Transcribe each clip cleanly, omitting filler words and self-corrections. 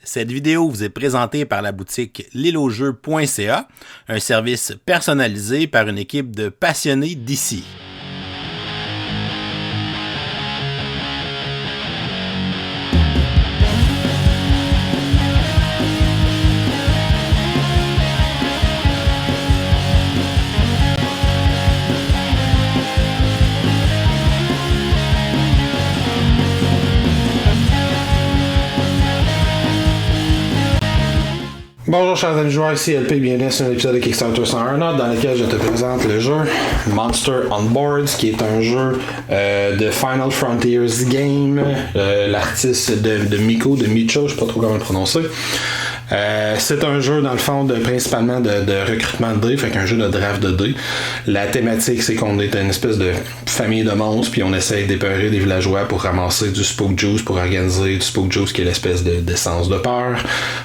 Cette vidéo vous est présentée par la boutique l'îleaujeux.ca, un service personnalisé par une équipe de passionnés d'ici. Bonjour chers amis joueurs, ici LP, bienvenue sur un épisode de Kickstarter 101 dans lequel je te présente le jeu Monster on Boards, qui est un jeu de Final Frontiers Game, l'artiste de Micho, je sais pas trop comment le prononcer. C'est un jeu dans le fond principalement de recrutement de dés, fait qu'un jeu de draft de dés. La thématique, c'est qu'on est une espèce de famille de monstres, puis on essaye d'épeurer des villageois pour ramasser du Spook Juice, pour organiser du Spook Juice qui est l'espèce d'essence de peur,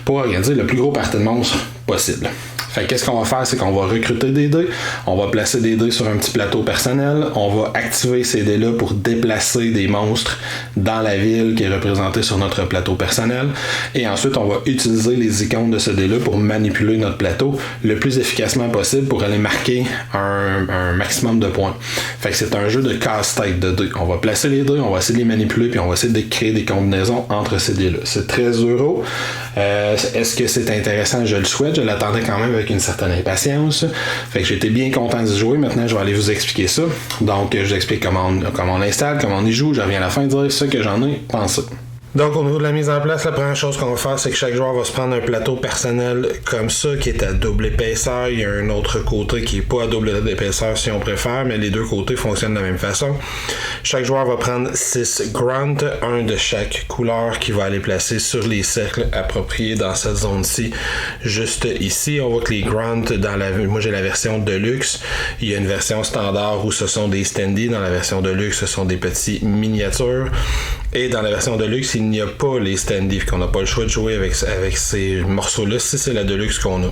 pour organiser le plus gros party de monstres possible. Fait que qu'est-ce qu'on va faire, c'est qu'on va recruter des dés, on va placer des dés sur un petit plateau personnel, on va activer ces dés-là pour déplacer des monstres dans la ville qui est représentée sur notre plateau personnel, et ensuite on va utiliser les icônes de ce dé-là pour manipuler notre plateau le plus efficacement possible pour aller marquer un maximum de points. Fait que c'est un jeu de casse-tête de dés. On va placer les dés, on va essayer de les manipuler, puis on va essayer de créer des combinaisons entre ces dés-là. C'est 13€. Est-ce que c'est intéressant? Je le souhaite. Je l'attendais quand même avec une certaine impatience. Fait que j'étais bien content d'y jouer. Maintenant, je vais aller vous expliquer ça. Donc, je vous explique comment on l'installe, comment on y joue. Je reviens à la fin de dire ce que j'en ai pensé. Donc au niveau de la mise en place, la première chose qu'on va faire, c'est que chaque joueur va se prendre un plateau personnel comme ça, qui est à double épaisseur. Il y a un autre côté qui est pas à double épaisseur si on préfère, mais les deux côtés fonctionnent de la même façon. Chaque joueur va prendre 6 grunts, un de chaque couleur, qui va aller placer sur les cercles appropriés dans cette zone-ci. Juste ici, on voit que les grunts, moi j'ai la version Deluxe, il y a une version standard où ce sont des standees, dans la version Deluxe ce sont des petits miniatures, et dans la version Deluxe il n'y a pas les standees, qu'on n'a pas le choix de jouer avec ces morceaux-là si c'est la Deluxe qu'on a.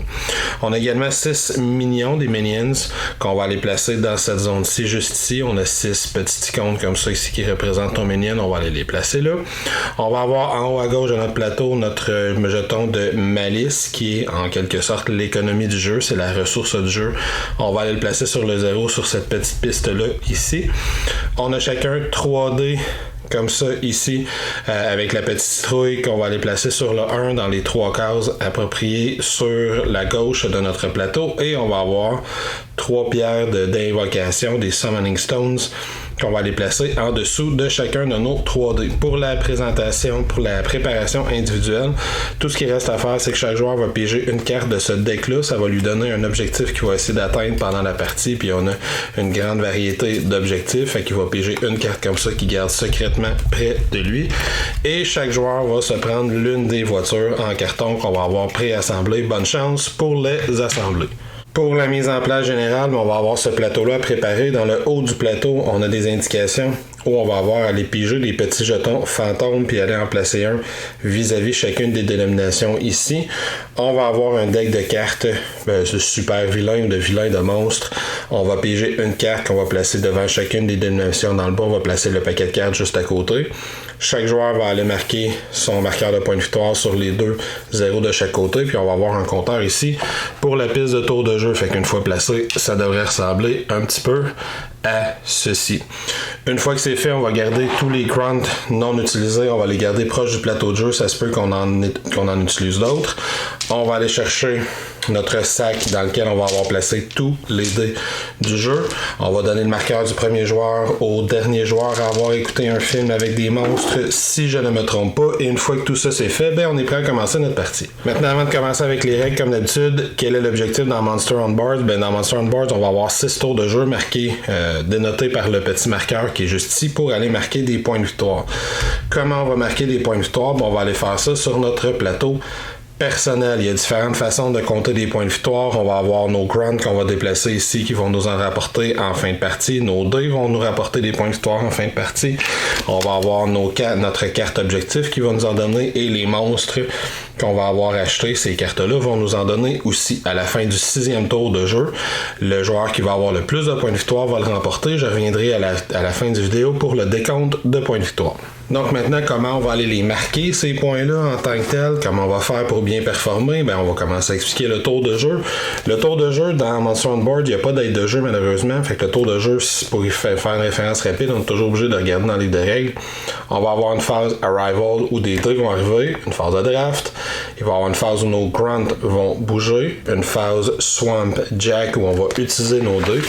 On a également 6 minions, des minions, qu'on va aller placer dans cette zone-ci, juste ici. On a 6 petites icônes comme ça ici qui représentent nos minions, on va aller les placer là. On va avoir en haut à gauche de notre plateau notre jeton de malice, qui est en quelque sorte l'économie du jeu, c'est la ressource du jeu. On va aller le placer sur le 0 sur cette petite piste-là ici. On a chacun 3D comme ça ici, avec la petite citrouille qu'on va aller placer sur le 1 dans les 3 cases appropriées sur la gauche de notre plateau, et on va avoir 3 pierres d'invocation, des Summoning Stones, qu'on va aller placer en dessous de chacun de nos 3D. Pour la présentation, pour la préparation individuelle, tout ce qui reste à faire, c'est que chaque joueur va piger une carte de ce deck-là. Ça va lui donner un objectif qu'il va essayer d'atteindre pendant la partie, puis on a une grande variété d'objectifs, fait qu'il va piger une carte comme ça qu'il garde secrètement près de lui. Et chaque joueur va se prendre l'une des voitures en carton qu'on va avoir préassemblées. Bonne chance pour les assembler. Pour la mise en place générale, on va avoir ce plateau-là préparé. Dans le haut du plateau, on a des indications où on va avoir à aller piger des petits jetons fantômes puis aller en placer un vis-à-vis chacune des dénominations ici. On va avoir un deck de cartes de super vilain ou de vilain de monstres. On va piger une carte qu'on va placer devant chacune des dénominations. Dans le bas, on va placer le paquet de cartes juste à côté. Chaque joueur va aller marquer son marqueur de points de victoire sur les 2 0 de chaque côté, puis on va avoir un compteur ici pour la piste de tour de jeu. Fait qu'une fois placé, ça devrait ressembler un petit peu à ceci. Une fois que c'est fait, on va garder tous les grunts non utilisés, on va les garder proches du plateau de jeu. Ça se peut qu'on en utilise d'autres. On va aller chercher notre sac dans lequel on va avoir placé tous les dés du jeu. On va donner le marqueur du premier joueur au dernier joueur à avoir écouté un film avec des monstres, si je ne me trompe pas. Et une fois que tout ça c'est fait, on est prêt à commencer notre partie. Maintenant, avant de commencer avec les règles, comme d'habitude, quel est l'objectif dans Monster on Boards? Dans Monster on Boards, on va avoir 6 tours de jeu marqués, dénotés par le petit marqueur qui est juste ici pour aller marquer des points de victoire. Comment on va marquer des points de victoire? On va aller faire ça sur notre plateau personnel. Il y a différentes façons de compter des points de victoire. On va avoir nos grunts qu'on va déplacer ici qui vont nous en rapporter en fin de partie. Nos dés vont nous rapporter des points de victoire en fin de partie. On va avoir notre carte objectif qui va nous en donner, et les monstres qu'on va avoir achetés, ces cartes-là vont nous en donner aussi. À la fin du 6e tour de jeu, le joueur qui va avoir le plus de points de victoire va le remporter. Je reviendrai à la fin du vidéo pour le décompte de points de victoire. Donc maintenant, comment on va aller les marquer, ces points-là, en tant que tels, comment on va faire pour bien performer, on va commencer à expliquer le tour de jeu. Le tour de jeu, dans Monster on Board, il n'y a pas d'aide de jeu, malheureusement, fait que le tour de jeu, pour y faire une référence rapide, on est toujours obligé de regarder dans les livre de règles. On va avoir une phase Arrival où des dés vont arriver, une phase de draft, il va y avoir une phase où nos grunts vont bouger, une phase Swamp Jack où on va utiliser nos dés,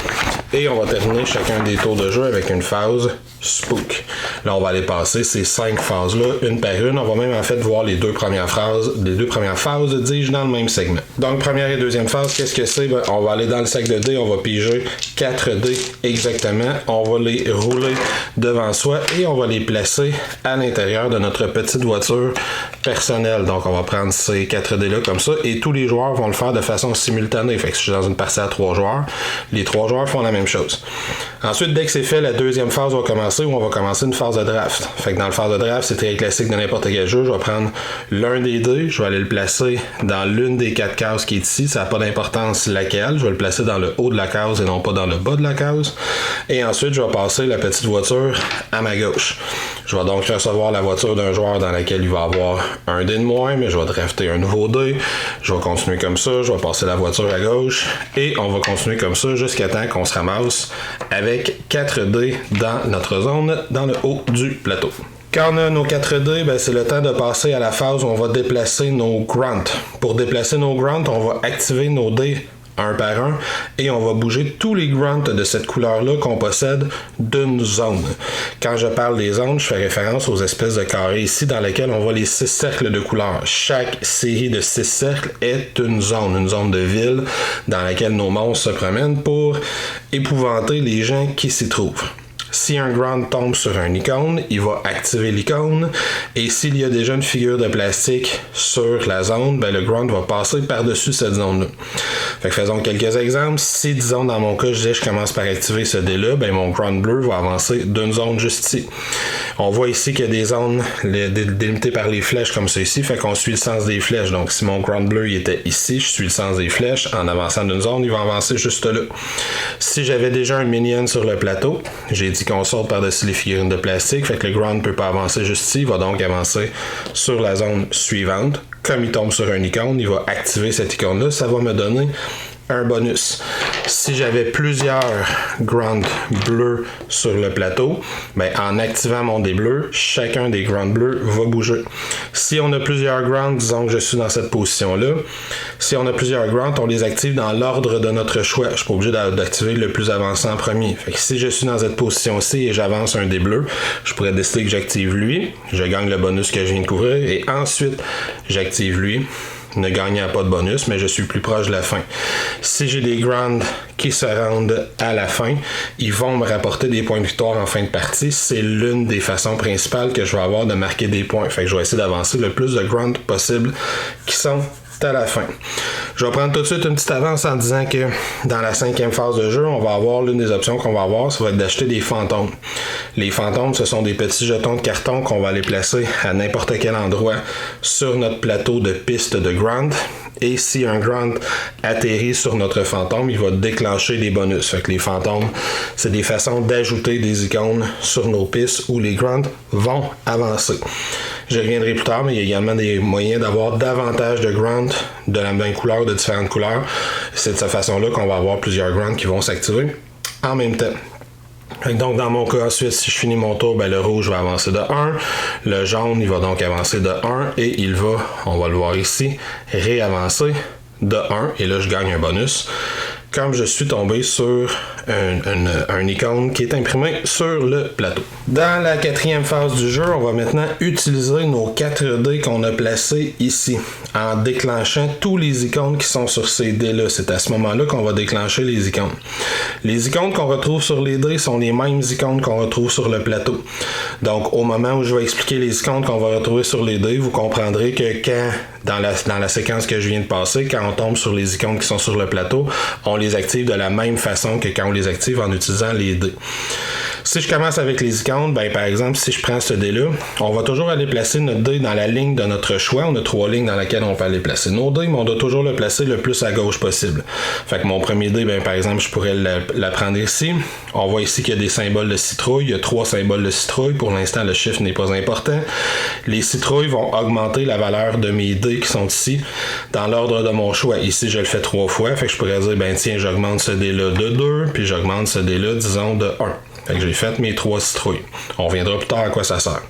et on va terminer chacun des tours de jeu avec une phase Spook. Là, on va aller passer ces 5 phases-là, une par une. On va même en fait voir les deux premières phases, dis-je, dans le même segment. Donc, première et deuxième phase, qu'est-ce que c'est? On va aller dans le sac de dés, on va piger 4 dés exactement. On va les rouler devant soi et on va les placer à l'intérieur de notre petite voiture personnelle. Donc, on va prendre ces 4 dés-là comme ça et tous les joueurs vont le faire de façon simultanée. Fait que si je suis dans une partie à 3 joueurs, les 3 joueurs font la même chose. Ensuite, dès que c'est fait, la deuxième phase va commencer où on va commencer une phase de draft. Fait que dans la phase de draft, c'est très classique de n'importe quel jeu. Je vais prendre l'un des dés, je vais aller le placer dans l'une des 4 cases qui est ici. Ça n'a pas d'importance laquelle. Je vais le placer dans le haut de la case et non pas dans le bas de la case. Et ensuite, je vais passer la petite voiture à ma gauche. Je vais donc recevoir la voiture d'un joueur dans laquelle il va avoir un dé de moins, mais je vais drafter un nouveau dé. Je vais continuer comme ça, je vais passer la voiture à gauche et on va continuer comme ça jusqu'à temps qu'on se ramasse avec 4 dés dans notre zone, dans le haut du plateau. Quand on a nos 4 dés, c'est le temps de passer à la phase où on va déplacer nos grunts. Pour déplacer nos grunts, on va activer nos dés un par un et on va bouger tous les grunts de cette couleur-là qu'on possède d'une zone. Quand je parle des zones, je fais référence aux espèces de carrés ici dans lesquels on voit les 6 cercles de couleurs. Chaque série de 6 cercles est une zone de ville dans laquelle nos monstres se promènent pour épouvanter les gens qui s'y trouvent. Si un grunt tombe sur une icône, il va activer l'icône et s'il y a déjà une figure de plastique sur la zone, le grunt va passer par-dessus cette zone-là. Fait que faisons quelques exemples. Si, disons, dans mon cas, je commence par activer ce dé-là, mon grunt bleu va avancer d'une zone juste ici. On voit ici qu'il y a des zones délimitées par les flèches comme ça ici, fait qu'on suit le sens des flèches. Donc si mon grunt bleu il était ici, je suis le sens des flèches. En avançant d'une zone, il va avancer juste là. Si j'avais déjà un minion sur le plateau, j'ai dit qu'on saute par-dessus les figurines de plastique, fait que le grunt ne peut pas avancer juste ici, il va donc avancer sur la zone suivante. Comme il tombe sur une icône, il va activer cette icône-là, ça va me donner un bonus. Si j'avais plusieurs grunts bleus sur le plateau, en activant mon dé bleu, chacun des grunts bleus va bouger. Si on a plusieurs grunts, disons que je suis dans cette position-là, si on a plusieurs grunts, on les active dans l'ordre de notre choix. Je suis pas obligé d'activer le plus avancé en premier. Fait que si je suis dans cette position-ci et j'avance un dé bleu, je pourrais décider que j'active lui, je gagne le bonus que je viens de couvrir et ensuite j'active lui, ne gagnant pas de bonus, mais je suis plus proche de la fin. Si j'ai des grunts qui se rendent à la fin, ils vont me rapporter des points de victoire en fin de partie. C'est l'une des façons principales que je vais avoir de marquer des points. Fait que je vais essayer d'avancer le plus de grunts possible qui sont à la fin. Je vais prendre tout de suite une petite avance en disant que dans la 5e phase de jeu, on va avoir l'une des options qu'on va avoir, ça va être d'acheter des fantômes. Les fantômes, ce sont des petits jetons de carton qu'on va aller placer à n'importe quel endroit sur notre plateau de piste de grunt. Et si un grunt atterrit sur notre fantôme, il va déclencher des bonus. Fait que les fantômes, c'est des façons d'ajouter des icônes sur nos pistes où les grunts vont avancer. Je reviendrai plus tard, mais il y a également des moyens d'avoir davantage de grunts de la même couleur, de différentes couleurs. C'est de cette façon-là qu'on va avoir plusieurs grunts qui vont s'activer en même temps. Donc dans mon cas ensuite, si je finis mon tour, le rouge va avancer de 1, le jaune il va donc avancer de 1 et il va, on va le voir ici, réavancer de 1 et là je gagne un bonus. Comme je suis tombé sur un icône qui est imprimé sur le plateau. Dans la 4e phase du jeu, on va maintenant utiliser nos 4 dés qu'on a placés ici en déclenchant tous les icônes qui sont sur ces dés-là. C'est à ce moment-là qu'on va déclencher les icônes. Les icônes qu'on retrouve sur les dés sont les mêmes icônes qu'on retrouve sur le plateau. Donc au moment où je vais expliquer les icônes qu'on va retrouver sur les dés, vous comprendrez que quand dans la séquence que je viens de passer, quand on tombe sur les icônes qui sont sur le plateau, on les active de la même façon que quand on les active en utilisant les dés. Si je commence avec les icônes, ben par exemple, si je prends ce dé-là, on va toujours aller placer notre dé dans la ligne de notre choix. On a 3 lignes dans lesquelles on peut aller placer nos dés, mais on doit toujours le placer le plus à gauche possible. Fait que mon premier dé, ben par exemple, je pourrais la prendre ici. On voit ici qu'il y a des symboles de citrouille. Il y a 3 symboles de citrouille. Pour l'instant, le chiffre n'est pas important. Les citrouilles vont augmenter la valeur de mes dés qui sont ici dans l'ordre de mon choix. Ici, je le fais 3 fois. Fait que je pourrais dire, ben tiens, j'augmente ce dé-là de 2, puis j'augmente ce dé-là, disons, de 1. Fait que j'ai fait mes 3 citrouilles. On reviendra plus tard à quoi ça sert.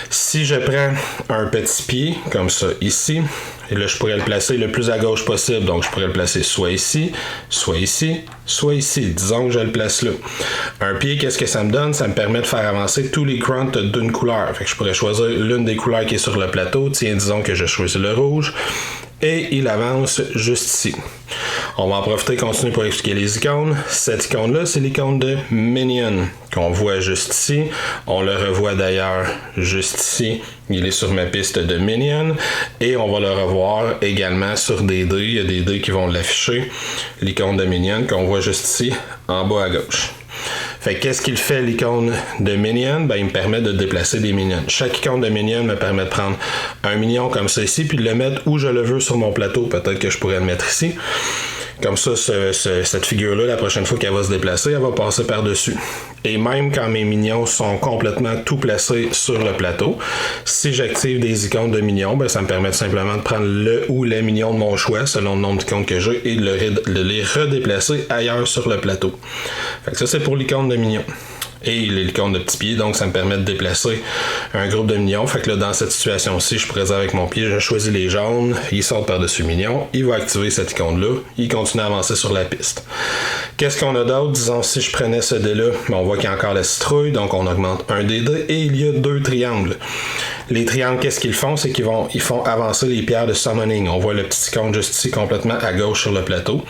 Si je prends un petit pied, comme ça, ici, et là, je pourrais le placer le plus à gauche possible. Donc, je pourrais le placer soit ici, soit ici, soit ici. Disons que je le place là. Un pied, qu'est-ce que ça me donne? Ça me permet de faire avancer tous les grunts d'une couleur. Fait que je pourrais choisir l'une des couleurs qui est sur le plateau. Tiens, disons que je choisis le rouge. Et il avance juste ici. On va en profiter et continuer pour expliquer les icônes. Cette icône-là, c'est l'icône de Minion qu'on voit juste ici. On le revoit d'ailleurs juste ici. Il est sur ma piste de Minion. Et on va le revoir également sur des dés. Il y a des dés qui vont l'afficher. L'icône de Minion qu'on voit juste ici en bas à gauche. Fait que qu'est-ce qu'il fait l'icône de Minion? Ben, il me permet de déplacer des minions. Chaque icône de Minion me permet de prendre un minion comme ça ici, puis de le mettre où je le veux sur mon plateau. Peut-être que je pourrais le mettre ici. Comme ça, cette figure-là, la prochaine fois qu'elle va se déplacer, elle va passer par-dessus. Et même quand mes minions sont complètement tout placés sur le plateau, si j'active des icônes de minions, ben, ça me permet simplement de prendre le ou les minions de mon choix, selon le nombre d'icônes que j'ai, et de les redéplacer ailleurs sur le plateau. Fait que ça, c'est pour l'icône de minions. Et l'icône de petit pied, donc ça me permet de déplacer un groupe de minions. Fait que là, dans cette situation-ci, je pourrais dire avec mon pied, je choisis les jaunes, ils sortent par-dessus minions, il va activer cette icône-là, il continue à avancer sur la piste. Qu'est-ce qu'on a d'autre? Disons, si je prenais ce dé-là, on voit qu'il y a encore la citrouille, donc on augmente un des dés, et il y a 2 triangles. Les triangles, qu'est-ce qu'ils font? C'est qu'ils font avancer les pierres de summoning. On voit le petit icône juste ici, complètement à gauche sur le plateau.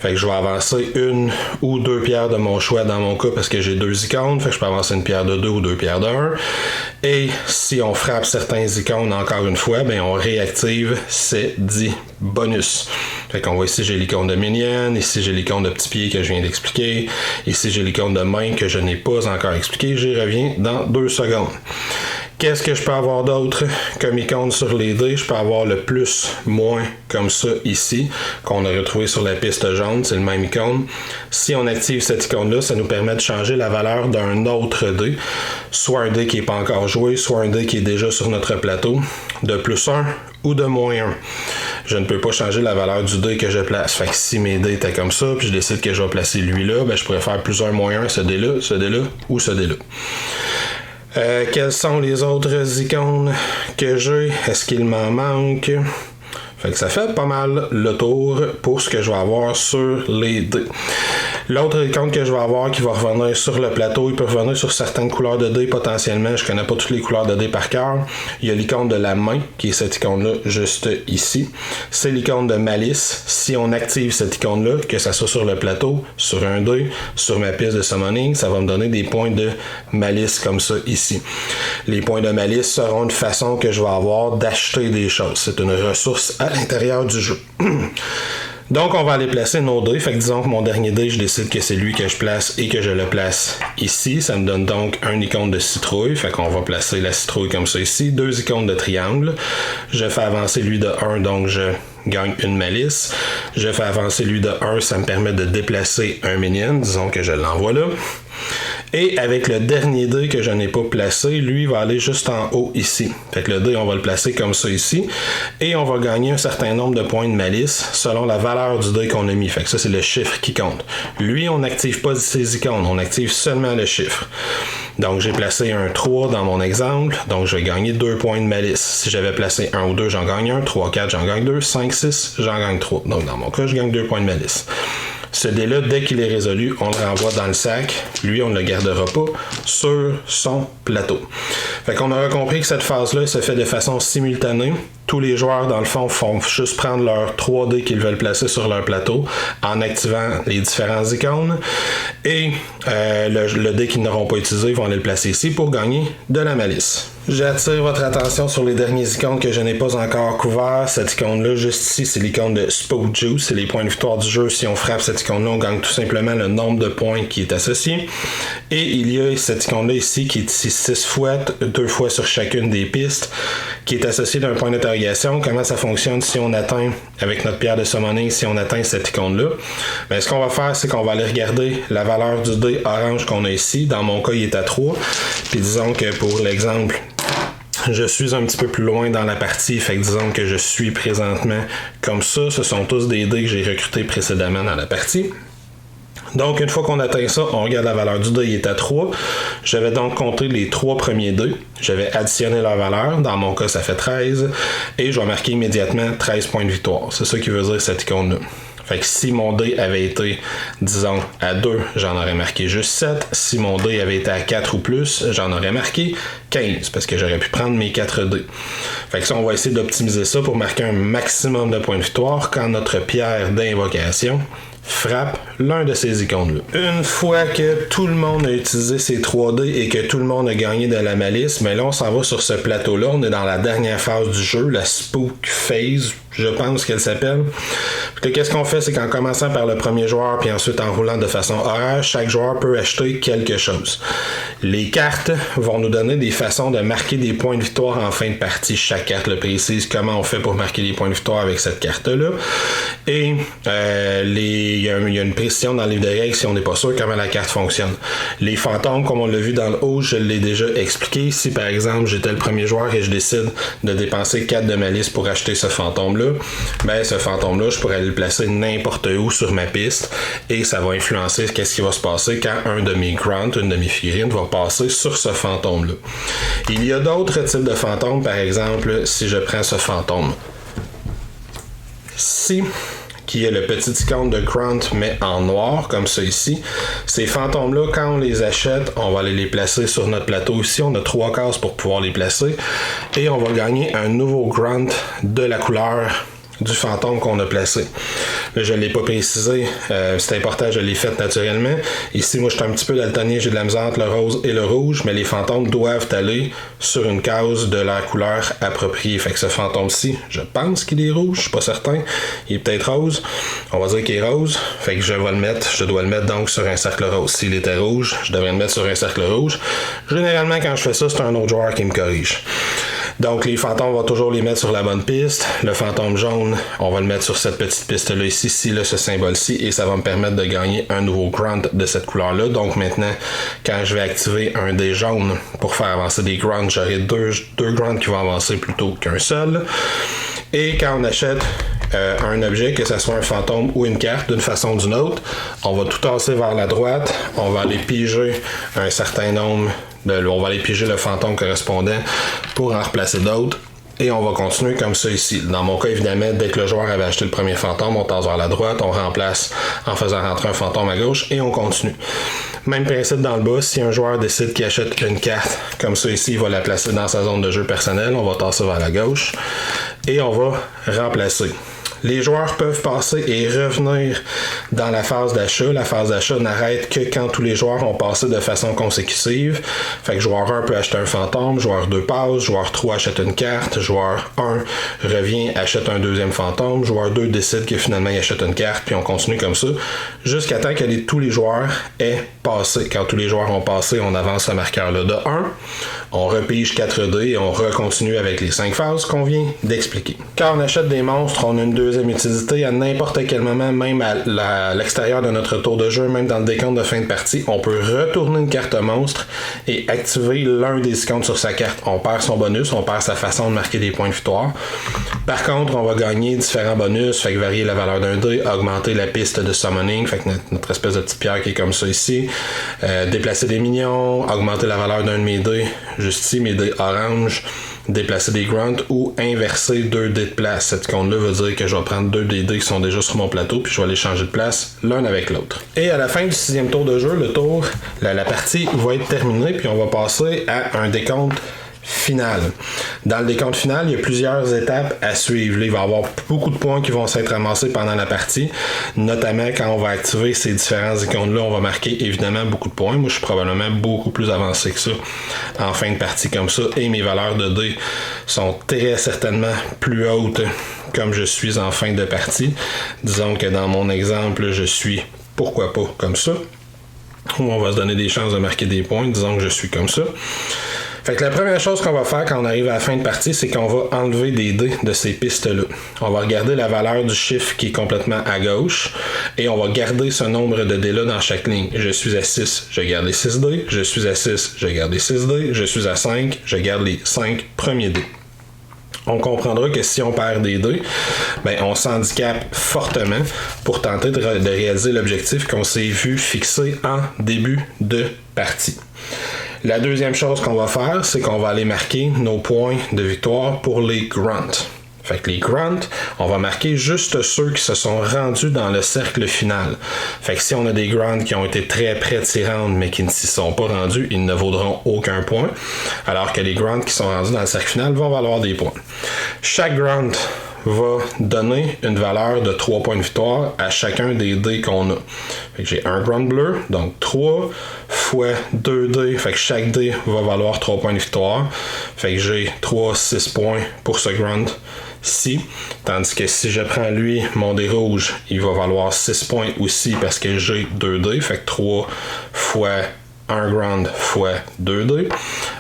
Fait que je vais avancer 1 ou 2 pierres de mon choix dans mon cas parce que j'ai 2 icônes. Fait que je peux avancer une pierre de 2 ou 2 pierres de 1. Et si on frappe certains icônes encore une fois, ben on réactive ces 10 bonus. Fait qu'on voit ici, j'ai l'icône de Minion. Ici, j'ai l'icône de petit pied que je viens d'expliquer. Ici, j'ai l'icône de main que je n'ai pas encore expliqué. J'y reviens dans 2 secondes. Qu'est-ce que je peux avoir d'autre comme icône sur les dés? Je peux avoir le plus, moins, comme ça ici, qu'on a retrouvé sur la piste jaune, c'est le même icône. Si on active cette icône-là, ça nous permet de changer la valeur d'un autre dé, soit un dé qui n'est pas encore joué, soit un dé qui est déjà sur notre plateau, de plus 1 ou de moins 1. Je ne peux pas changer la valeur du dé que je place. Fait que si mes dés étaient comme ça, puis je décide que je vais placer lui là, ben je pourrais faire plus 1, moins 1, ce dé-là ou ce dé-là. Quelles sont les autres icônes que j'ai? Est-ce qu'il m'en manque? Fait que ça fait pas mal le tour pour ce que je vais avoir sur les dés. L'autre icône que je vais avoir qui va revenir sur le plateau, il peut revenir sur certaines couleurs de dés potentiellement. Je connais pas toutes les couleurs de dés par cœur. Il y a l'icône de la main, qui est cette icône-là juste ici. C'est l'icône de malice. Si on active cette icône-là, que ça soit sur le plateau, sur un dé, sur ma piste de summoning, ça va me donner des points de malice comme ça ici. Les points de malice seront une façon que je vais avoir d'acheter des choses. C'est une ressource à l'intérieur du jeu. Donc, on va aller placer nos dés. Fait que disons que mon dernier dé, je décide que c'est lui que je place et que je le place ici. Ça me donne donc un icône de citrouille. Fait qu'on va placer la citrouille comme ça ici. 2 icônes de triangle. Je fais avancer lui de 1, donc je gagne une malice. Je fais avancer lui de 1, ça me permet de déplacer un minion. Disons que je l'envoie là. Et avec le dernier dé que je n'ai pas placé, lui va aller juste en haut ici. Fait que le dé, on va le placer comme ça ici. Et on va gagner un certain nombre de points de malice selon la valeur du dé qu'on a mis. Fait que ça, c'est le chiffre qui compte. Lui, on n'active pas ses icônes, on active seulement le chiffre. Donc, j'ai placé un 3 dans mon exemple. Donc, je vais gagner 2 points de malice. Si j'avais placé 1 ou 2, j'en gagne 1. 3, 4, j'en gagne 2. 5, 6, j'en gagne 3. Donc, dans mon cas, je gagne 2 points de malice. Ce dé-là, dès qu'il est résolu, on le renvoie dans le sac. Lui, on ne le gardera pas sur son plateau. Fait qu'on aura compris que cette phase-là se fait de façon simultanée. Tous les joueurs, dans le fond, font juste prendre leurs 3 dés qu'ils veulent placer sur leur plateau en activant les différents icônes. Et le dé qu'ils n'auront pas utilisé, ils vont aller le placer ici pour gagner de la malice. J'attire votre attention sur les derniers icônes que je n'ai pas encore couverts. Cette icône-là, juste ici, c'est l'icône de Spook Juice. C'est les points de victoire du jeu. Si on frappe cette icône-là, on gagne tout simplement le nombre de points qui est associé. Et il y a cette icône-là ici qui est ici 6 fois, 2 fois sur chacune des pistes, qui est associée d'un point d'interrogation. Comment ça fonctionne si on atteint, avec notre pierre de summoning, si on atteint cette icône-là? Ben, ce qu'on va faire, c'est qu'on va aller regarder la valeur du dé orange qu'on a ici. Dans mon cas, il est à 3. Puis disons que pour l'exemple, je suis un petit peu plus loin dans la partie, fait que disons que je suis présentement comme ça. Ce sont tous des dés que j'ai recrutés précédemment dans la partie. Donc, une fois qu'on atteint ça, on regarde la valeur du dé, il est à 3. Je vais donc compter les 3 premiers dés. Je vais additionner leur valeur. Dans mon cas, ça fait 13. Et je vais marquer immédiatement 13 points de victoire. C'est ça qui veut dire cette icône-là. Fait que si mon dé avait été, disons, à 2, j'en aurais marqué juste 7. Si mon dé avait été à 4 ou plus, j'en aurais marqué 15, parce que j'aurais pu prendre mes 4 dés. Fait que ça, on va essayer d'optimiser ça pour marquer un maximum de points de victoire quand notre pierre d'invocation frappe l'un de ces icônes-là. Une fois que tout le monde a utilisé ces 3 dés et que tout le monde a gagné de la malice, mais là, on s'en va sur ce plateau-là. On est dans la dernière phase du jeu, la Spook Phase, je pense qu'elle s'appelle. Qu'est-ce qu'on fait, c'est qu'en commençant par le premier joueur, puis ensuite en roulant de façon horaire, chaque joueur peut acheter quelque chose. Les cartes vont nous donner des façons de marquer des points de victoire en fin de partie. Chaque carte le précise comment on fait pour marquer des points de victoire avec cette carte-là. Et il y a une précision dans le livre de règles si on n'est pas sûr comment la carte fonctionne. Les fantômes, comme on l'a vu dans le haut, je l'ai déjà expliqué. Si par exemple j'étais le premier joueur et je décide de dépenser 4 de malice pour acheter ce fantôme-là, ben ce fantôme-là, je pourrais aller le placer n'importe où sur ma piste et ça va influencer qu'est-ce qui va se passer quand un de mes grants, une de mes figurines va passer sur ce fantôme-là. Il y a d'autres types de fantômes, par exemple, si je prends ce fantôme. Qui est le petit icône de Grant, mais en noir, comme ça ici. Ces fantômes-là, quand on les achète, on va aller les placer sur notre plateau ici. On a 3 cases pour pouvoir les placer. Et on va gagner un nouveau Grant de la couleur du fantôme qu'on a placé. Là, je ne l'ai pas précisé, c'est important, je l'ai fait naturellement. Ici, moi, je suis un petit peu daltonien, j'ai de la misère entre le rose et le rouge, mais les fantômes doivent aller sur une case de la couleur appropriée. Fait que ce fantôme-ci, je pense qu'il est rouge, je suis pas certain. Il est peut-être rose. On va dire qu'il est rose. Fait que je dois le mettre donc sur un cercle rose. S'il était rouge, je devrais le mettre sur un cercle rouge. Généralement, quand je fais ça, c'est un autre joueur qui me corrige. Donc, les fantômes, on va toujours les mettre sur la bonne piste. Le fantôme jaune, on va le mettre sur cette petite piste-là ici, ce symbole-ci, et ça va me permettre de gagner un nouveau grant de cette couleur-là. Donc, maintenant, quand je vais activer un dé jaune pour faire avancer des grants, j'aurai deux grants qui vont avancer plutôt qu'un seul. Et quand on achète un objet, que ce soit un fantôme ou une carte, d'une façon ou d'une autre, on va tout tasser vers la droite, on va aller piger un certain nombre on va aller piger le fantôme correspondant pour en replacer d'autres. Et on va continuer comme ça ici. Dans mon cas, évidemment, dès que le joueur avait acheté le premier fantôme, on tasse vers la droite, on remplace en faisant rentrer un fantôme à gauche et on continue. Même principe dans le bas, si un joueur décide qu'il achète une carte, comme ça ici, il va la placer dans sa zone de jeu personnelle, on va tasser vers la gauche et on va remplacer. Les joueurs peuvent passer et revenir dans la phase d'achat. La phase d'achat n'arrête que quand tous les joueurs ont passé de façon consécutive. Fait que joueur 1 peut acheter un fantôme, joueur 2 passe, joueur 3 achète une carte, joueur 1 revient, achète un deuxième fantôme, joueur 2 décide que finalement il achète une carte, puis on continue comme ça, jusqu'à temps que tous les joueurs aient passé. Quand tous les joueurs ont passé, on avance ce marqueur-là de 1, on repige 4 dés et on recontinue avec les 5 phases qu'on vient d'expliquer. Quand on achète des monstres, on a une deuxième utilité à n'importe quel moment, même à l'extérieur de notre tour de jeu, même dans le décompte de fin de partie, on peut retourner une carte monstre et activer l'un des icônes sur sa carte. On perd son bonus, on perd sa façon de marquer des points de victoire. Par contre, on va gagner différents bonus, fait que varier la valeur d'un dé, augmenter la piste de summoning, fait que notre espèce de petite pierre qui est comme ça ici, déplacer des minions, augmenter la valeur d'un de mes dés, juste ici mes dés orange, déplacer des grunts ou inverser 2 dés de place. Cette icône-là veut dire que je vais prendre 2 des dés qui sont déjà sur mon plateau puis je vais les changer de place l'un avec l'autre. Et à la fin du 6e tour de jeu, la partie va être terminée puis on va passer à un décompte finale. Dans le décompte final, il y a plusieurs étapes à suivre. Là, il va y avoir beaucoup de points qui vont s'être ramassés pendant la partie, notamment quand on va activer ces différents icônes-là, on va marquer évidemment beaucoup de points. Moi, je suis probablement beaucoup plus avancé que ça en fin de partie comme ça, et mes valeurs de dés sont très certainement plus hautes comme je suis en fin de partie. Disons que dans mon exemple, je suis pourquoi pas comme ça, où on va se donner des chances de marquer des points, disons que je suis comme ça. Fait que la première chose qu'on va faire quand on arrive à la fin de partie, c'est qu'on va enlever des dés de ces pistes-là. On va regarder la valeur du chiffre qui est complètement à gauche et on va garder ce nombre de dés-là dans chaque ligne. Je suis à 6, je garde les 6 dés. Je suis à 6, je garde les 6 dés. Je suis à 5, je garde les 5 premiers dés. On comprendra que si on perd des dés, on s'handicape fortement pour tenter de réaliser l'objectif qu'on s'est vu fixer en début de partie. La deuxième chose qu'on va faire, c'est qu'on va aller marquer nos points de victoire pour les grunts. Fait que les grunts, on va marquer juste ceux qui se sont rendus dans le cercle final. Fait que si on a des grunts qui ont été très près de s'y rendre mais qui ne s'y sont pas rendus, ils ne vaudront aucun point. Alors que les grunts qui sont rendus dans le cercle final vont valoir des points. Chaque grunt va donner une valeur de 3 points de victoire à chacun des dés qu'on a. Fait que j'ai un grunt bleu, donc 3 fois 2 dés, fait que chaque dé va valoir 3 points de victoire. Fait que j'ai 6 points pour ce grunt ici. Tandis que si je prends lui, mon dé rouge, il va valoir 6 points aussi parce que j'ai 2 dés, fait que 3 fois 1 grunt fois 2 dés.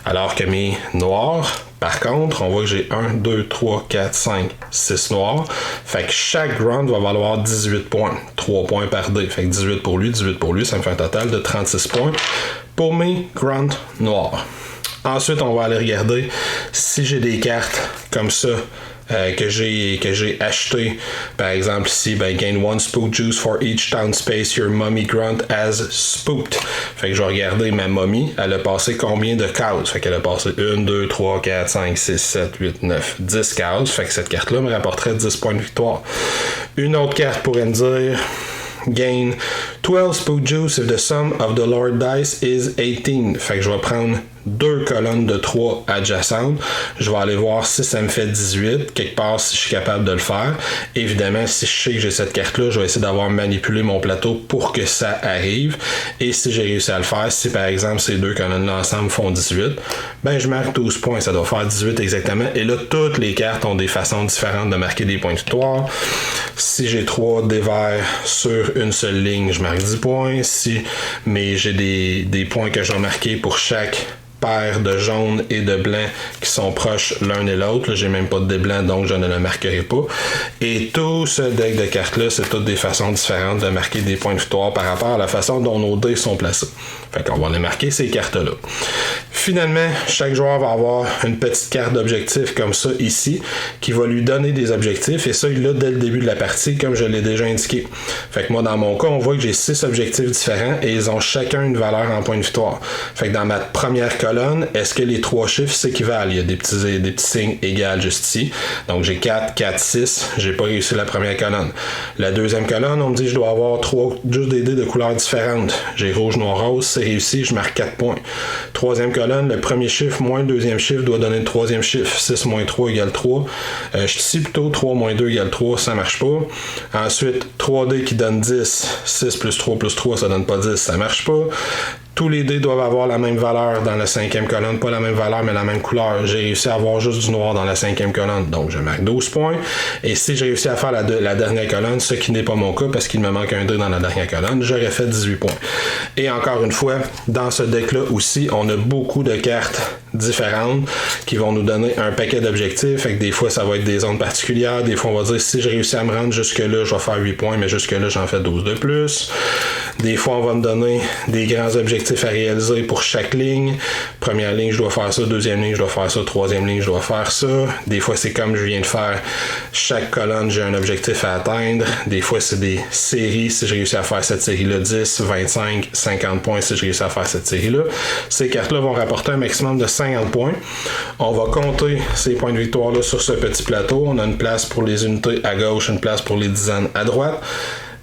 Alors que mes noirs, par contre, on voit que j'ai 1, 2, 3, 4, 5, 6 noirs. Fait que chaque grunt va valoir 18 points. 3 points par dé. Fait que 18 pour lui, ça me fait un total de 36 points pour mes grunts noirs. Ensuite, on va aller regarder si j'ai des cartes comme ça que j'ai acheté. Par exemple ici, gain 1 spook juice for each town space your mummy grunt has spooked. Fait que je vais regarder ma momie, elle a passé combien de cases? Fait qu'elle a passé 1, 2, 3, 4, 5, 6, 7, 8, 9, 10 cases. Fait que cette carte-là me rapporterait 10 points de victoire. Une autre carte pourrait me dire gain 12 spook juice if the sum of the Lord dice is 18. Fait que je vais prendre 2 colonnes de 3 adjacentes. Je vais aller voir si ça me fait 18. Quelque part, si je suis capable de le faire. Évidemment, si je sais que j'ai cette carte-là, je vais essayer d'avoir manipulé mon plateau pour que ça arrive. Et si j'ai réussi à le faire, si par exemple ces 2 colonnes-là ensemble font 18, je marque 12 points. Ça doit faire 18 exactement. Et là, toutes les cartes ont des façons différentes de marquer des points de victoire. Si j'ai 3 dés verts sur une seule ligne, je marque 10 points. Si j'ai des points que je vais marquer pour chaque paire de jaune et de blanc qui sont proches l'un et l'autre. Là, j'ai même pas de dés blancs, donc je ne le marquerai pas. Et tout ce deck de cartes-là, c'est toutes des façons différentes de marquer des points de victoire par rapport à la façon dont nos dés sont placés. Fait qu'on va les marquer ces cartes-là. Finalement, chaque joueur va avoir une petite carte d'objectif comme ça ici, qui va lui donner des objectifs, et ça, il l'a dès le début de la partie, comme je l'ai déjà indiqué. Fait que moi, dans mon cas, on voit que j'ai 6 objectifs différents, et ils ont chacun une valeur en points de victoire. Fait que dans ma première colonne, est-ce que les 3 chiffres s'équivalent? Il y a des petits signes égaux juste ici. Donc j'ai 4, 4, 6. J'ai pas réussi la première colonne. La deuxième colonne, on me dit que je dois avoir juste des dés de couleurs différentes. J'ai rouge, noir, rose, c'est réussi, je marque 4 points. Troisième colonne, le premier chiffre moins le deuxième chiffre doit donner le troisième chiffre. 6 moins 3 égale 3. Je suis ici plutôt 3 moins 2 égale 3, ça marche pas. Ensuite, 3D qui donne 10. 6 plus 3 plus 3, ça donne pas 10, ça marche pas. Tous les dés doivent avoir la même valeur dans la cinquième colonne, pas la même valeur, mais la même couleur. J'ai réussi à avoir juste du noir dans la cinquième colonne, donc je marque 12 points. Et si j'ai réussi à faire la dernière colonne, ce qui n'est pas mon cas parce qu'il me manque un dé dans la dernière colonne, j'aurais fait 18 points. Et encore une fois, dans ce deck-là aussi, on a beaucoup de cartes différentes qui vont nous donner un paquet d'objectifs. Fait que des fois, ça va être des zones particulières. Des fois, on va dire si j'ai réussi à me rendre jusque-là, je vais faire 8 points, mais jusque-là, j'en fais 12 de plus. Des fois, on va me donner des grands objectifs à réaliser pour chaque ligne. Première ligne, je dois faire ça. Deuxième ligne, je dois faire ça. Troisième ligne, je dois faire ça. Des fois, c'est comme je viens de faire. Chaque colonne, j'ai un objectif à atteindre. Des fois, c'est des séries. Si j'ai réussi à faire cette série-là, 10, 25, 50 points si j'ai réussi à faire cette série-là. Ces cartes-là vont rapporter un maximum de 50 points. On va compter ces points de victoire-là sur ce petit plateau. On a une place pour les unités à gauche, une place pour les dizaines à droite.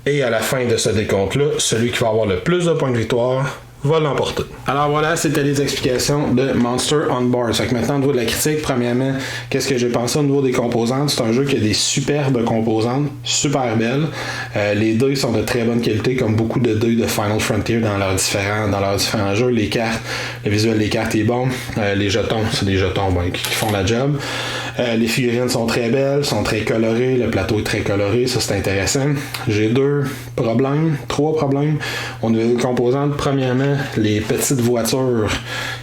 Et à la fin de ce décompte-là, celui qui va avoir le plus de points de victoire va l'emporter. Alors voilà, c'était les explications de Monster on Board. Fait que maintenant, au niveau de la critique, premièrement, qu'est-ce que j'ai pensé au niveau des composantes? C'est un jeu qui a des superbes composantes, super belles. Les dés sont de très bonne qualité, comme beaucoup de dés de Final Frontier dans leurs différents jeux. Les cartes, le visuel des cartes est bon. Les jetons, c'est des jetons qui font la job. Les figurines sont très belles, sont très colorées. Le plateau est très coloré, ça c'est intéressant. J'ai trois problèmes. Au niveau des composantes, premièrement, les petites voitures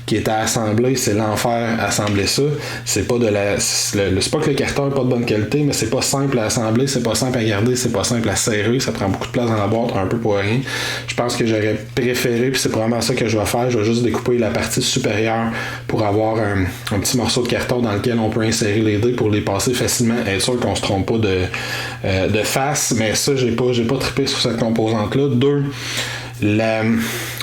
qui étaient assemblées, c'est l'enfer assembler ça. C'est pas c'est pas que le carton est pas de bonne qualité, mais c'est pas simple à assembler, c'est pas simple à garder, c'est pas simple à serrer, ça prend beaucoup de place dans la boîte, un peu pour rien. Je pense que j'aurais préféré, puis c'est probablement ça que je vais faire, je vais juste découper la partie supérieure pour avoir un petit morceau de carton dans lequel on peut insérer les dés pour les passer facilement, être sûr qu'on se trompe pas de face, mais ça j'ai pas trippé sur cette composante-là. 2,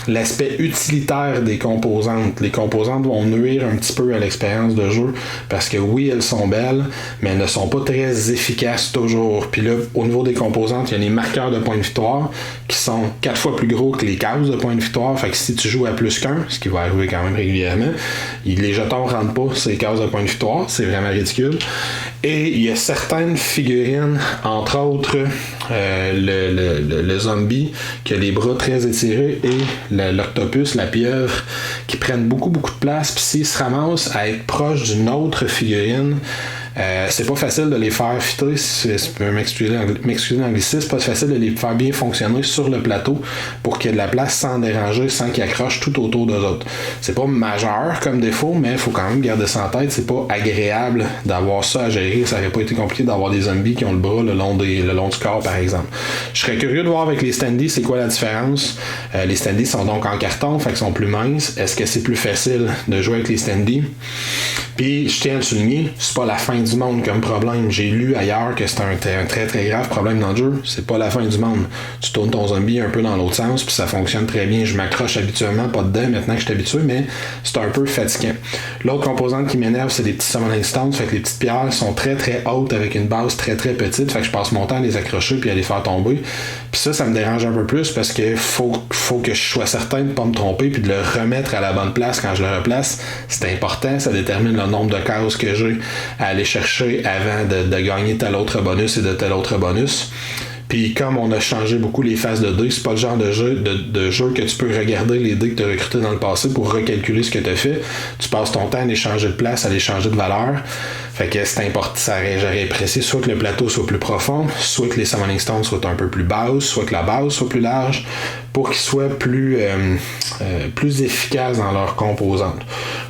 l'aspect utilitaire des composantes. Les composantes vont nuire un petit peu à l'expérience de jeu parce que oui, elles sont belles, mais elles ne sont pas très efficaces toujours. Puis là, au niveau des composantes, il y a les marqueurs de points de victoire qui sont 4 fois plus gros que les cases de points de victoire. Fait que si tu joues à plus qu'un, ce qui va arriver quand même régulièrement, les jetons ne rentrent pas ces cases de points de victoire. C'est vraiment ridicule. Et il y a certaines figurines, entre autres le zombie qui a les bras très étirés et l'octopus, la pieuvre, qui prennent beaucoup de place, puis s'ils se ramassent à être proches d'une autre figurine, c'est pas facile de les faire fitter, si je peux m'excuser l'anglicisme, c'est pas facile de les faire bien fonctionner sur le plateau pour qu'il y ait de la place sans déranger, sans qu'ils accrochent tout autour d'eux autres. C'est pas majeur comme défaut, mais il faut quand même garder ça en tête, c'est pas agréable d'avoir ça à gérer, ça aurait pas été compliqué d'avoir des zombies qui ont le bras le long du corps par exemple. Je serais curieux de voir avec les standees c'est quoi la différence. Les standees sont donc en carton, fait qu'ils sont plus minces. Est-ce que c'est plus facile de jouer avec les standees? Puis je tiens à le souligner, c'est pas la fin du monde comme problème. J'ai lu ailleurs que c'est un très très grave problème dans le jeu. C'est pas la fin du monde. Tu tournes ton zombie un peu dans l'autre sens, puis ça fonctionne très bien. Je m'accroche habituellement, pas dedans maintenant que je suis habitué, mais c'est un peu fatigant. L'autre composante qui m'énerve, c'est les petits summoning stones. Fait que les petites pierres sont très très hautes avec une base très très petite. Fait que je passe mon temps à les accrocher puis à les faire tomber. Puis ça me dérange un peu plus parce que faut que je sois certain de pas me tromper puis de le remettre à la bonne place quand je le replace. C'est important, ça détermine le nombre de cases que j'ai à aller chercher avant de gagner tel autre bonus et de tel autre bonus. Puis comme on a changé beaucoup les phases de dés, c'est pas le genre de jeu que tu peux regarder les dés que tu as recrutés dans le passé pour recalculer ce que tu as fait. Tu passes ton temps à les changer de place, à les changer de valeur. Fait que c'est important, j'aurais apprécié soit que le plateau soit plus profond, soit que les summoning stones soient un peu plus basses, soit que la base soit plus large, pour qu'ils soient plus efficaces dans leurs composantes.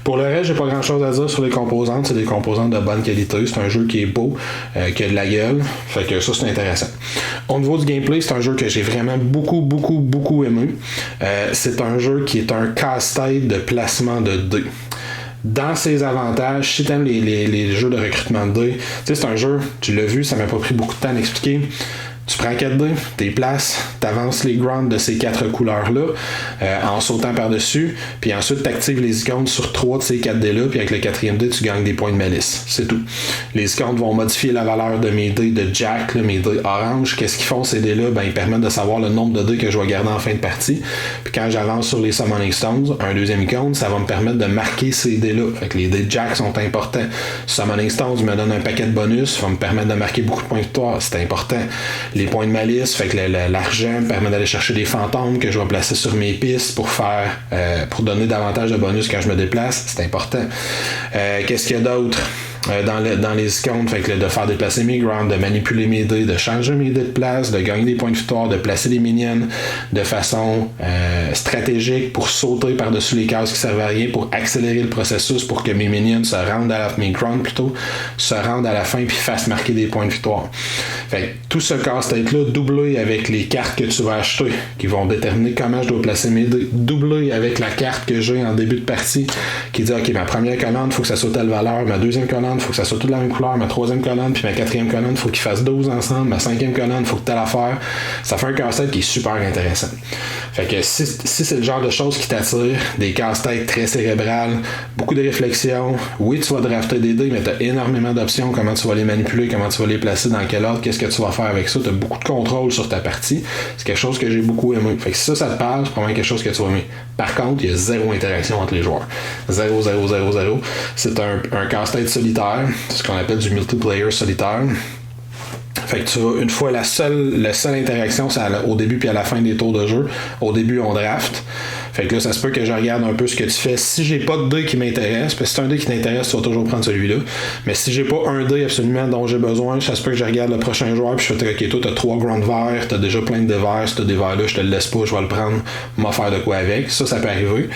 Pour le reste, j'ai pas grand chose à dire sur les composantes, c'est des composantes de bonne qualité, c'est un jeu qui est beau, qui a de la gueule, fait que ça c'est intéressant. Au niveau du gameplay, c'est un jeu que j'ai vraiment beaucoup aimé. C'est un jeu qui est un casse-tête de placement de dés. Dans ses avantages, si t'aimes les jeux de recrutement de dés, tu sais, c'est un jeu, tu l'as vu, ça m'a pas pris beaucoup de temps à expliquer. Tu prends 4 dés, t'es places, t'avances les grounds de ces 4 couleurs-là en sautant par-dessus, puis ensuite t'actives les icônes sur 3 de ces 4 dés-là, puis avec le 4e dé, tu gagnes des points de malice. C'est tout. Les icônes vont modifier la valeur de mes dés de Jack, là, mes dés orange. Qu'est-ce qu'ils font ces dés-là? Ben, ils permettent de savoir le nombre de dés que je vais garder en fin de partie. Puis quand j'avance sur les Summoning Stones, un deuxième icône, ça va me permettre de marquer ces dés-là. Fait que les dés de Jack sont importants. Summoning Stones me donne un paquet de bonus, ça va me permettre de marquer beaucoup de points de victoire. C'est important. Les points de malice, fait que l'argent me permet d'aller chercher des fantômes que je vais placer sur mes pistes pour donner davantage de bonus quand je me déplace. C'est important. Qu'est-ce qu'il y a d'autre? Dans les icônes, fait que de faire déplacer mes grounds, de manipuler mes dés, de changer mes dés de place, de gagner des points de victoire, de placer des minions de façon stratégique pour sauter par-dessus les cases qui servent à rien, pour accélérer le processus pour que mes minions se rendent mes grounds plutôt, se rendent à la fin puis fassent marquer des points de victoire. Fait que tout ce casse-tête-là, doublé avec les cartes que tu vas acheter, qui vont déterminer comment je dois placer mes dés, doublé avec la carte que j'ai en début de partie, qui dit ok, ma première colonne, il faut que ça soit telle valeur, ma deuxième colonne, il faut que ça soit toute la même couleur, ma troisième colonne, puis ma quatrième colonne, il faut qu'ils fassent 12 ensemble, ma cinquième colonne, il faut que telle affaire. Ça fait un casse-tête qui est super intéressant. Fait que si c'est le genre de choses qui t'attire, des casse-têtes très cérébrales, beaucoup de réflexion, oui, tu vas drafter des dés, mais tu as énormément d'options, comment tu vas les manipuler, comment tu vas les placer, dans quel ordre, qu'est-ce qu'est-ce que tu vas faire avec ça. Tu as beaucoup de contrôle sur ta partie. C'est quelque chose que j'ai beaucoup aimé. Fait que si ça te parle, c'est probablement quelque chose que tu vas aimer. Par contre, il y a zéro interaction entre les joueurs. Zéro. C'est un casse-tête solitaire. C'est ce qu'on appelle du multiplayer solitaire. Fait que tu vas, une fois, la seule interaction, c'est au début puis à la fin des tours de jeu. Au début, on draft. Fait que là, ça se peut que je regarde un peu ce que tu fais. Si j'ai pas de dé qui m'intéresse, parce que si c'est un dé qui t'intéresse, tu vas toujours prendre celui-là. Mais si j'ai pas un dé absolument dont j'ai besoin, ça se peut que je regarde le prochain joueur puis je fais ok, toi, t'as 3 ground verts, t'as déjà plein de dés verts, si t'as des verts là, je te le laisse pas, je vais le prendre, m'en faire de quoi avec. Ça peut arriver.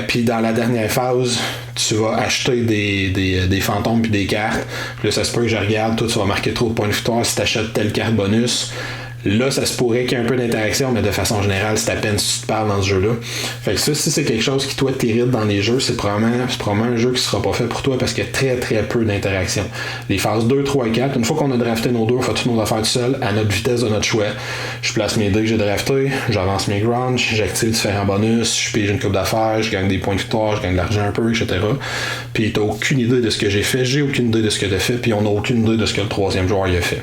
Puis dans la dernière phase, tu vas acheter des fantômes puis des cartes. Puis là, ça se peut que je regarde, toi, tu vas marquer trop de points de victoire si t'achètes telle carte bonus. Là, ça se pourrait qu'il y ait un peu d'interaction, mais de façon générale, c'est à peine si tu te parles dans ce jeu-là. Fait que ça, si c'est quelque chose qui, toi, t'irrite dans les jeux, c'est probablement un jeu qui sera pas fait pour toi parce qu'il y a très, très peu d'interaction. Les phases 2, 3 et 4, une fois qu'on a drafté nos deux, on fait toutes nos affaires tout seul, à notre vitesse de notre choix. Je place mes dés que j'ai draftés, j'avance mes grounds, j'active différents bonus, je pige une coupe d'affaires, je gagne des points de victoire, je gagne de l'argent un peu, etc. Puis t'as aucune idée de ce que j'ai fait, j'ai aucune idée de ce que t'as fait, puis on n'a aucune idée de ce que le troisième joueur y a fait.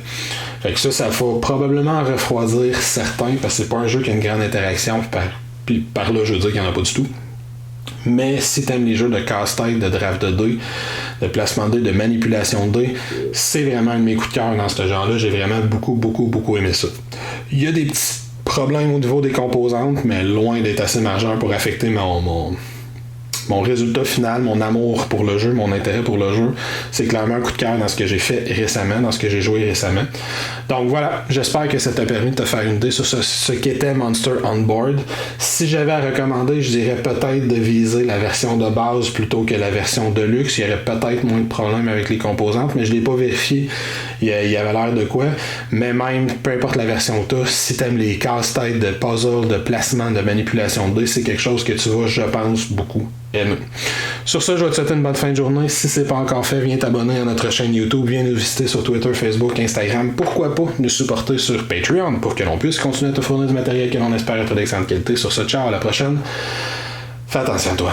Fait que ça va probablement refroidir certains, parce que c'est pas un jeu qui a une grande interaction, puis par là, je veux dire qu'il n'y en a pas du tout. Mais si t'aimes les jeux de casse-tête, de draft de dés, de placement de dés, de manipulation de dés, c'est vraiment un de mes coups de cœur dans ce genre-là. J'ai vraiment beaucoup aimé ça. Il y a des petits problèmes au niveau des composantes, mais loin d'être assez majeur pour affecter mon résultat final, mon amour pour le jeu, mon intérêt pour le jeu. C'est clairement un coup de cœur dans ce que j'ai fait récemment, dans ce que j'ai joué récemment. Donc voilà, j'espère que ça t'a permis de te faire une idée sur ce qu'était Monster on Board. Si j'avais à recommander, je dirais peut-être de viser la version de base plutôt que la version de luxe. Il y aurait peut-être moins de problèmes avec les composantes, mais je ne l'ai pas vérifié. Il y avait l'air de quoi. Mais même, peu importe la version que tu as, si tu aimes les casse-têtes de puzzle, de placement, de manipulation de dés, c'est quelque chose que tu vas, je pense, beaucoup aimer. Sur ce, je vais te souhaiter une bonne fin de journée. Si c'est pas encore fait, viens t'abonner à notre chaîne YouTube, viens nous visiter sur Twitter, Facebook, Instagram. Pourquoi pas nous supporter sur Patreon pour que l'on puisse continuer à te fournir du matériel que l'on espère être d'excellente qualité. Sur ce, ciao, à la prochaine. Fais attention à toi.